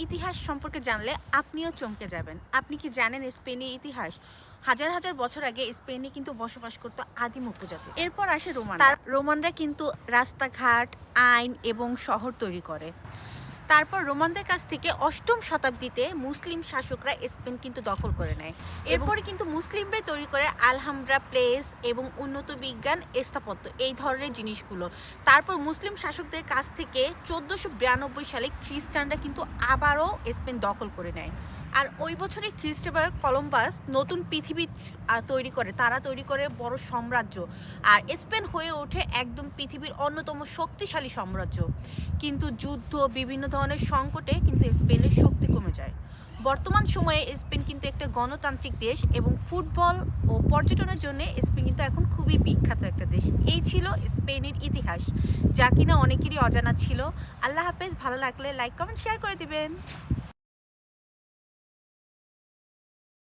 ইতিহাস সম্পর্কে জানলে আপনিও চমকে যাবেন। আপনি কি জানেন স্পেনের ইতিহাস? হাজার হাজার বছর আগে স্পেনে কিন্তু বসবাস করতো আদিম উপজাতি। এরপর আসে রোমানরা কিন্তু রাস্তাঘাট, আইন এবং শহর তৈরি করে। তারপর রোমানদের কাছ থেকে অষ্টম শতাব্দীতে মুসলিম শাসকরা স্পেন কিন্তু দখল করে নেয়। এরপরে কিন্তু মুসলিমরাই তৈরি করে আলহামব্রা প্লেস এবং উন্নত বিজ্ঞান, স্থাপত্য এই ধরনের জিনিসগুলো। তারপর মুসলিম শাসকদের কাছ থেকে 1492 সালে খ্রিস্টানরা কিন্তু আবারও স্পেন দখল করে নেয়। আর ওই বছরই খ্রিস্টোফার কলম্বাস নতুন পৃথিবী তৈরি করে, তারা তৈরি করে বড় সাম্রাজ্য। আর স্পেন হয়ে ওঠে একদম পৃথিবীর অন্যতম শক্তিশালী সাম্রাজ্য। কিন্তু যুদ্ধ, বিভিন্ন ধরনের সংকটে কিন্তু স্পেনের শক্তি কমে যায়। বর্তমান সময়ে স্পেন কিন্তু একটা গণতান্ত্রিক দেশ এবং ফুটবল ও পর্যটনের জন্য স্পেন কিন্তু এখন খুবই বিখ্যাত একটা দেশ। এই ছিল স্পেনের ইতিহাস, যা কিনা অনেকেরই অজানা ছিল। আল্লাহ হাফেজ। ভালো লাগলে লাইক, কমেন্ট, শেয়ার করে দিবেন।